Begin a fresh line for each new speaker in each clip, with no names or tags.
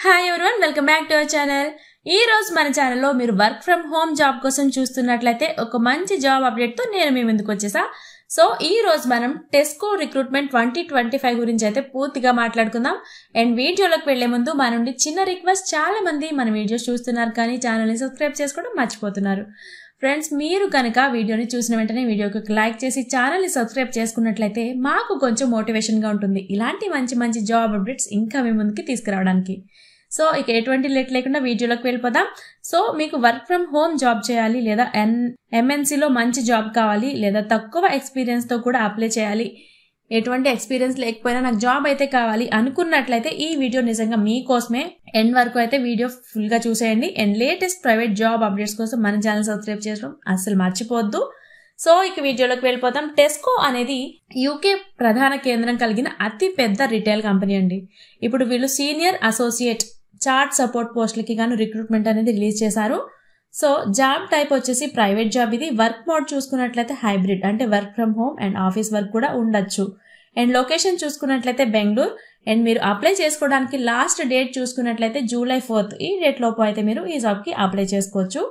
Hi everyone, welcome back to our channel. ఈ రోజు మన ఛానల్లో మీరు వర్క్ ఫ్రమ్ హోమ్ జాబ్ కోసం చూస్తున్నట్లయితే ఒక మంచి జాబ్ అప్డేట్ తో నేను మీ ముందుకు వచ్చేసా. సో ఈ రోజు మనం టెస్కో రిక్రూట్మెంట్ 2025 గురించి అయితే పూర్తిగా మాట్లాడుకుందాం. అండ్ వీడియోలోకి వెళ్లే ముందు మన నుండి చిన్న రిక్వెస్ట్, చాలా మంది మన వీడియోస్ చూస్తున్నారు కానీ ఛానల్ ని సబ్స్క్రైబ్ చేసుకోవడం మర్చిపోతున్నారు. ఫ్రెండ్స్, మీరు కనుక వీడియోని చూసిన వెంటనే వీడియోకి లైక్ చేసి ఛానల్ ని సబ్స్క్రైబ్ చేసుకున్నట్లయితే మాకు కొంచెం మోటివేషన్ గా ఉంటుంది ఇలాంటి మంచి మంచి జాబ్ అప్డేట్స్ ఇంకా మీ ముందుకి తీసుకురావడానికి. సో ఇక ఎటువంటి లేట్ లేకుండా వీడియోలోకి వెళ్ళిపోదాం. సో మీకు వర్క్ ఫ్రమ్ హోమ్ జాబ్ చేయాలి, లేదా ఎంఎన్సీలో మంచి జాబ్ కావాలి, లేదా తక్కువ ఎక్స్పీరియన్స్ తో కూడా అప్లై చేయాలి, ఎటువంటి ఎక్స్పీరియన్స్ లేకపోయినా నాకు జాబ్ అయితే కావాలి అనుకున్నట్లయితే ఈ వీడియో నిజంగా మీకోసమే. ఎండ్ వరకు అయితే వీడియో ఫుల్ గా చూసేయండి. And latest private job updates కోసం మన ఛానల్ సబ్స్క్రైబ్ చేయడం అస్సలు మర్చిపోవద్దు. సో ఇక వీడియోలోకి వెళ్ళిపోతాం. టెస్కో అనేది యూకే ప్రధాన కేంద్రం కలిగిన అతి పెద్ద రిటైల్ కంపెనీ అండి. ఇప్పుడు వీళ్ళు సీనియర్ అసోసియేట్ చార్ట్ సపోర్ట్ పోస్టులకి గాను రిక్రూట్మెంట్ అనేది రిలీజ్ చేశారు. సో జాబ్ టైప్ వచ్చేసి ప్రైవేట్ జాబ్. ఇది వర్క్ మోడ్ చూసుకున్నట్లయితే హైబ్రిడ్, అంటే work from home and office work కూడా ఉండొచ్చు. అండ్ లొకేషన్ చూసుకున్నట్లయితే బెంగళూరు. అండ్ మీరు అప్లై చేసుకోవడానికి లాస్ట్ డేట్ చూసుకున్నట్లయితే జూలై 4th. ఈ డేట్ లోపు అయితే మీరు ఈ జాబ్ కి అప్లై చేసుకోవచ్చు.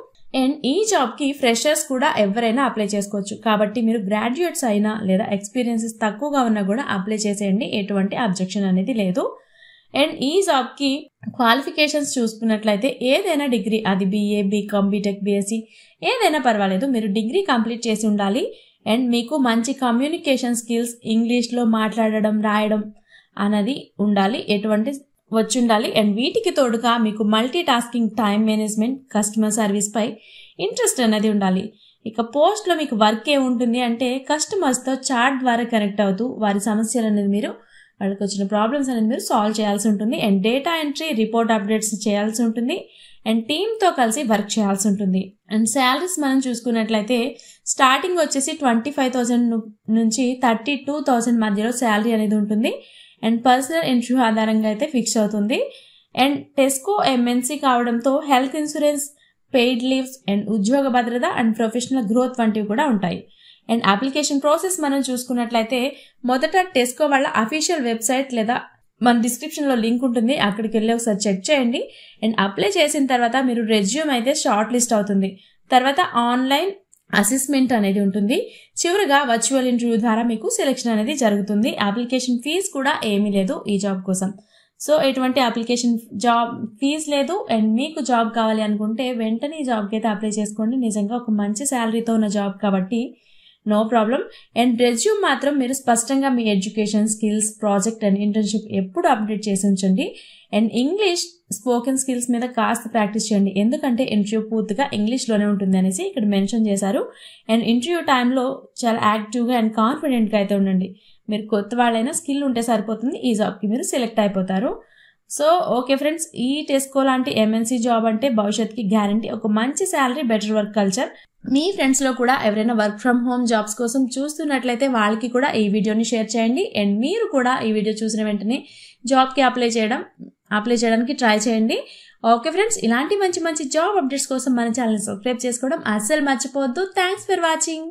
అండ్ ఈ జాబ్ కి ఫ్రెషర్స్ కూడా ఎవరైనా అప్లై చేసుకోవచ్చు. కాబట్టి మీరు గ్రాడ్యుయేట్స్ అయినా లేదా ఎక్స్పీరియన్సెస్ తక్కువగా ఉన్నా కూడా అప్లై చేసేయండి, ఎటువంటి అబ్జెక్షన్ అనేది లేదు. అండ్ ఈ జాబ్ కి క్వాలిఫికేషన్స్ చూసుకున్నట్లయితే ఏదైనా డిగ్రీ, అది BA, BCom, BTech, BSc ఏదైనా పర్వాలేదు, మీరు డిగ్రీ కంప్లీట్ చేసి ఉండాలి. అండ్ మీకు మంచి కమ్యూనికేషన్ స్కిల్స్, ఇంగ్లీష్లో మాట్లాడడం రాయడం అన్నది ఉండాలి, ఎటువంటి వచ్చి ఉండాలి. అండ్ వీటికి తోడుగా మీకు multitasking, time management, customer service పై ఇంట్రెస్ట్ అనేది ఉండాలి. ఇక పోస్ట్ లో మీకు వర్క్ ఏముంటుంది అంటే కస్టమర్స్ తో చాట్ ద్వారా కనెక్ట్ అవుతూ వారి సమస్యలు అనేది మీరు, వాళ్ళకి వచ్చిన ప్రాబ్లమ్స్ అనేది మీరు సాల్వ్ చేయాల్సి ఉంటుంది. And data entry, report updates చేయాల్సి ఉంటుంది. అండ్ టీమ్ తో కలిసి వర్క్ చేయాల్సి ఉంటుంది. అండ్ శాలరీస్ మనం చూసుకున్నట్లయితే స్టార్టింగ్ వచ్చేసి 25,000 నుంచి 32,000 మధ్యలో శాలరీ అనేది ఉంటుంది. అండ్ పర్సనల్ ఇంటర్వ్యూ ఆధారంగా అయితే ఫిక్స్ అవుతుంది. అండ్ టెస్కో MNC కావడంతో health insurance, paid leaves, and ఉద్యోగ భద్రత అండ్ ప్రొఫెషనల్ గ్రోత్ వంటివి కూడా ఉంటాయి. అండ్ అప్లికేషన్ ప్రాసెస్ మనం చూసుకున్నట్లయితే మొదట టెస్కో వాళ్ళ అఫీషియల్ వెబ్సైట్ లేదా మన డిస్క్రిప్షన్ లో లింక్ ఉంటుంది, అక్కడికి వెళ్ళి ఒకసారి చెక్ చేయండి. అండ్ అప్లై చేసిన తర్వాత మీరు రెజ్యూమ్ అయితే షార్ట్ లిస్ట్ అవుతుంది. తర్వాత ఆన్లైన్ అసెస్మెంట్ అనేది ఉంటుంది. చివరిగా వర్చువల్ ఇంటర్వ్యూ ద్వారా మీకు సెలెక్షన్ అనేది జరుగుతుంది. అప్లికేషన్ ఫీజు కూడా ఏమీ లేదు ఈ జాబ్ కోసం. సో ఎటువంటి అప్లికేషన్ జాబ్ ఫీజు లేదు. అండ్ మీకు జాబ్ కావాలి అనుకుంటే వెంటనే ఈ జాబ్కి అయితే అప్లై చేసుకోండి. నిజంగా ఒక మంచి శాలరీతో ఉన్న జాబ్ కాబట్టి నో ప్రాబ్లం. అండ్ రెజ్యూమ్ మాత్రం మీరు స్పష్టంగా మీ education, skills, project and internship ఎప్పుడు అప్డేట్ చేసి ఉంచండి. అండ్ ఇంగ్లీష్ స్పోకెన్ స్కిల్స్ మీద కాస్త ప్రాక్టీస్ చేయండి, ఎందుకంటే ఇంటర్వ్యూ పూర్తిగా ఇంగ్లీష్లోనే ఉంటుంది అనేసి ఇక్కడ మెన్షన్ చేశారు. అండ్ ఇంటర్వ్యూ టైంలో చాలా యాక్టివ్గా అండ్ కాన్ఫిడెంట్గా అయితే ఉండండి. మీరు కొత్త వాళ్ళైనా స్కిల్ ఉంటే సరిపోతుంది, ఈ జాబ్కి మీరు సెలెక్ట్ అయిపోతారు. సో ఓకే ఫ్రెండ్స్, ఈ టెస్కో లాంటి MNC జాబ్ అంటే భవిష్యత్తుకి గ్యారంటీ, ఒక మంచి శాలరీ, బెటర్ వర్క్ కల్చర్. మీ ఫ్రెండ్స్ లో కూడా ఎవరైనా వర్క్ ఫ్రమ్ హోమ్ జాబ్స్ కోసం చూస్తున్నట్లయితే వాళ్ళకి కూడా ఈ వీడియోని షేర్ చేయండి. అండ్ మీరు కూడా ఈ వీడియో చూసిన వెంటనే జాబ్కి అప్లై చేయడానికి ట్రై చేయండి. ఓకే ఫ్రెండ్స్, ఇలాంటి మంచి మంచి జాబ్ అప్డేట్స్ కోసం మన ఛానల్ సబ్స్క్రైబ్ చేసుకోవడం అస్సలు మర్చిపోవద్దు. Thanks for watching.